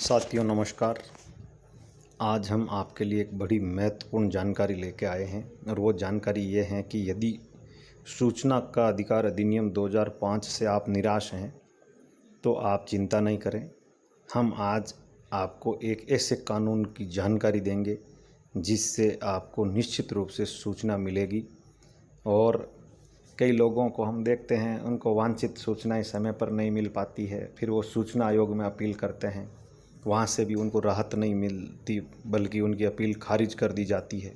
साथियों नमस्कार। आज हम आपके लिए एक बड़ी महत्वपूर्ण जानकारी लेके आए हैं और वो जानकारी ये है कि यदि सूचना का अधिकार अधिनियम 2005 से आप निराश हैं तो आप चिंता नहीं करें। हम आज आपको एक ऐसे कानून की जानकारी देंगे जिससे आपको निश्चित रूप से सूचना मिलेगी। और कई लोगों को हम देखते हैं, उनको वांछित सूचनाएं समय पर नहीं मिल पाती है, फिर वो सूचना आयोग में अपील करते हैं, वहाँ से भी उनको राहत नहीं मिलती बल्कि उनकी अपील खारिज कर दी जाती है,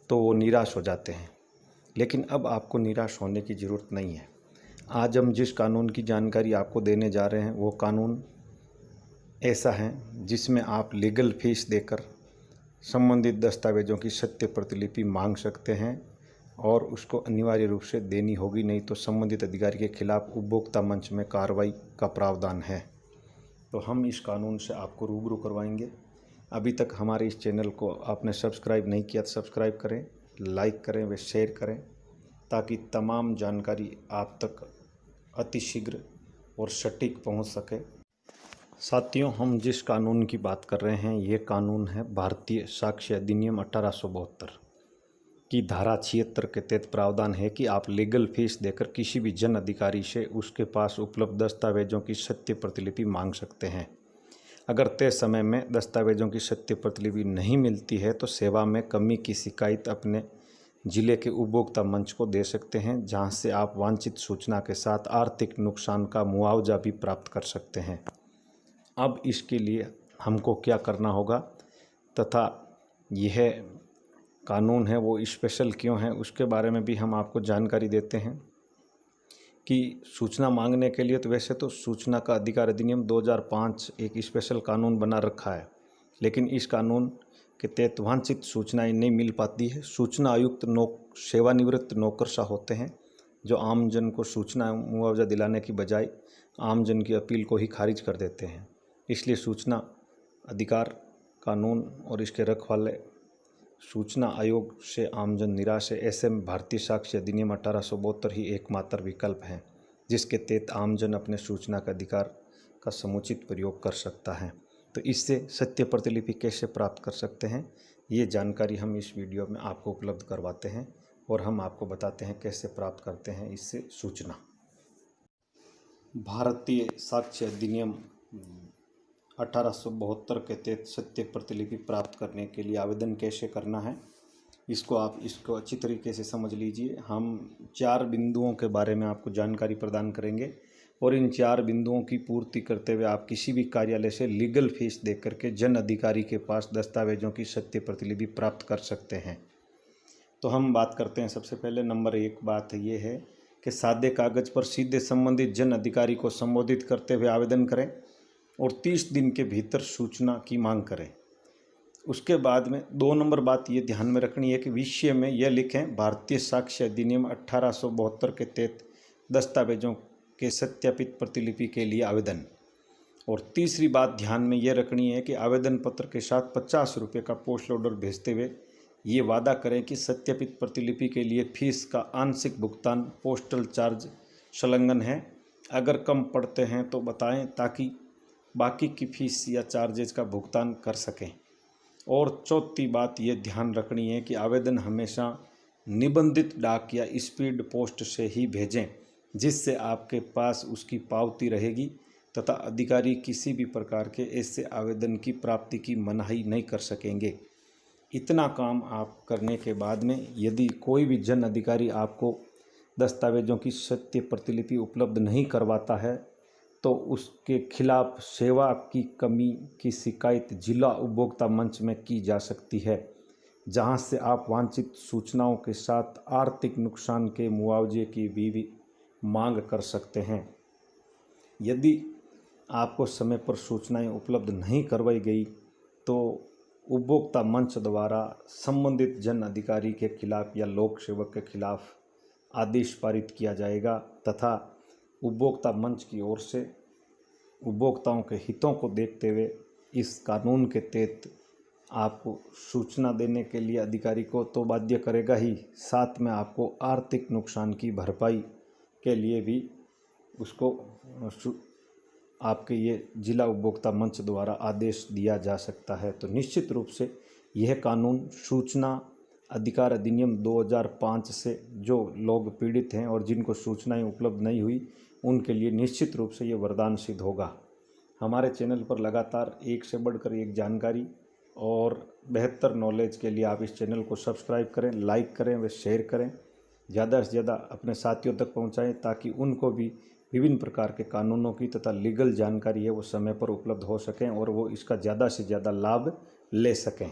तो वो निराश हो जाते हैं। लेकिन अब आपको निराश होने की ज़रूरत नहीं है। आज हम जिस कानून की जानकारी आपको देने जा रहे हैं वो कानून ऐसा है जिसमें आप लीगल फीस देकर संबंधित दस्तावेज़ों की सत्य प्रतिलिपि मांग सकते हैं और उसको अनिवार्य रूप से देनी होगी, नहीं तो संबंधित अधिकारी के खिलाफ उपभोक्ता मंच में कार्रवाई का प्रावधान है। तो हम इस कानून से आपको रूबरू करवाएंगे। अभी तक हमारे इस चैनल को आपने सब्सक्राइब नहीं किया तो सब्सक्राइब करें, लाइक करें व शेयर करें ताकि तमाम जानकारी आप तक अतिशीघ्र और सटीक पहुंच सके। साथियों, हम जिस कानून की बात कर रहे हैं ये कानून है भारतीय साक्ष्य अधिनियम 1872 की धारा 76 के तहत प्रावधान है कि आप लीगल फीस देकर किसी भी जन अधिकारी से उसके पास उपलब्ध दस्तावेजों की सत्य प्रतिलिपि मांग सकते हैं। अगर तय समय में दस्तावेजों की सत्य प्रतिलिपि नहीं मिलती है तो सेवा में कमी की शिकायत अपने जिले के उपभोक्ता मंच को दे सकते हैं, जहां से आप वांछित सूचना के साथ आर्थिक नुकसान का मुआवजा भी प्राप्त कर सकते हैं। अब इसके लिए हमको क्या करना होगा तथा यह कानून है वो स्पेशल क्यों है उसके बारे में भी हम आपको जानकारी देते हैं। कि सूचना मांगने के लिए तो वैसे तो सूचना का अधिकार अधिनियम 2005 एक स्पेशल कानून बना रखा है, लेकिन इस कानून के तहत वांछित सूचनाएं नहीं मिल पाती है। सूचना आयुक्त सेवानिवृत्त नौकरशाह होते हैं जो आमजन को सूचना मुआवजा दिलाने की बजाय आमजन की अपील को ही खारिज कर देते हैं। इसलिए सूचना अधिकार कानून और इसके रखवाले सूचना आयोग से आमजन निराश है। ऐसे में भारतीय साक्ष्य अधिनियम 1872 ही एकमात्र विकल्प है जिसके तहत आमजन अपने सूचना का अधिकार का समुचित प्रयोग कर सकता है। तो इससे सत्य प्रतिलिपि कैसे प्राप्त कर सकते हैं ये जानकारी हम इस वीडियो में आपको उपलब्ध करवाते हैं और हम आपको बताते हैं कैसे प्राप्त करते हैं इससे सूचना। भारतीय साक्ष्य अधिनियम 1872 के तहत सत्य प्रतिलिपि प्राप्त करने के लिए आवेदन कैसे करना है इसको अच्छी तरीके से समझ लीजिए। हम 4 बिंदुओं के बारे में आपको जानकारी प्रदान करेंगे और इन 4 बिंदुओं की पूर्ति करते हुए आप किसी भी कार्यालय से लीगल फीस दे करके जन अधिकारी के पास दस्तावेजों की सत्य प्रतिलिपि प्राप्त कर सकते हैं। तो हम बात करते हैं। सबसे पहले नंबर 1 बात ये है कि सादे कागज़ पर सीधे संबंधित जन अधिकारी को संबोधित करते हुए आवेदन करें और 30 दिन के भीतर सूचना की मांग करें। उसके बाद में 2 नंबर बात ये ध्यान में रखनी है कि विषय में यह लिखें भारतीय साक्ष्य अधिनियम 1872 के तहत दस्तावेजों के सत्यापित प्रतिलिपि के लिए आवेदन। और तीसरी बात ध्यान में यह रखनी है कि आवेदन पत्र के साथ 50 रुपये का पोस्ट ऑर्डर भेजते हुए ये वादा करें कि सत्यापित प्रतिलिपि के लिए फीस का आंशिक भुगतान पोस्टल चार्ज संलग्न है। अगर कम पड़ते हैं तो बताएं ताकि बाकी की फीस या चार्जेज का भुगतान कर सकें। और चौथी बात ये ध्यान रखनी है कि आवेदन हमेशा निबंधित डाक या स्पीड पोस्ट से ही भेजें, जिससे आपके पास उसकी पावती रहेगी तथा अधिकारी किसी भी प्रकार के ऐसे आवेदन की प्राप्ति की मनाही नहीं कर सकेंगे। इतना काम आप करने के बाद में यदि कोई भी जन अधिकारी आपको दस्तावेजों की सत्य प्रतिलिपि उपलब्ध नहीं करवाता है तो उसके खिलाफ सेवा की कमी की शिकायत जिला उपभोक्ता मंच में की जा सकती है, जहां से आप वांछित सूचनाओं के साथ आर्थिक नुकसान के मुआवजे की भी मांग कर सकते हैं। यदि आपको समय पर सूचनाएं उपलब्ध नहीं करवाई गई तो उपभोक्ता मंच द्वारा संबंधित जन अधिकारी के खिलाफ या लोक सेवक के खिलाफ आदेश पारित किया जाएगा तथा उपभोक्ता मंच की ओर से उपभोक्ताओं के हितों को देखते हुए इस कानून के तहत आपको सूचना देने के लिए अधिकारी को तो बाध्य करेगा ही, साथ में आपको आर्थिक नुकसान की भरपाई के लिए भी उसको आपके ये जिला उपभोक्ता मंच द्वारा आदेश दिया जा सकता है। तो निश्चित रूप से यह कानून सूचना अधिकार अधिनियम 2005 से जो लोग पीड़ित हैं और जिनको सूचनाएं उपलब्ध नहीं हुई उनके लिए निश्चित रूप से ये वरदान सिद्ध होगा। हमारे चैनल पर लगातार एक से बढ़कर एक जानकारी और बेहतर नॉलेज के लिए आप इस चैनल को सब्सक्राइब करें, लाइक करें व शेयर करें, ज़्यादा से ज़्यादा अपने साथियों तक पहुंचाएं ताकि उनको भी विभिन्न प्रकार के कानूनों की तथा लीगल जानकारी है वो समय पर उपलब्ध हो सकें और वो इसका ज़्यादा से ज़्यादा लाभ ले सकें।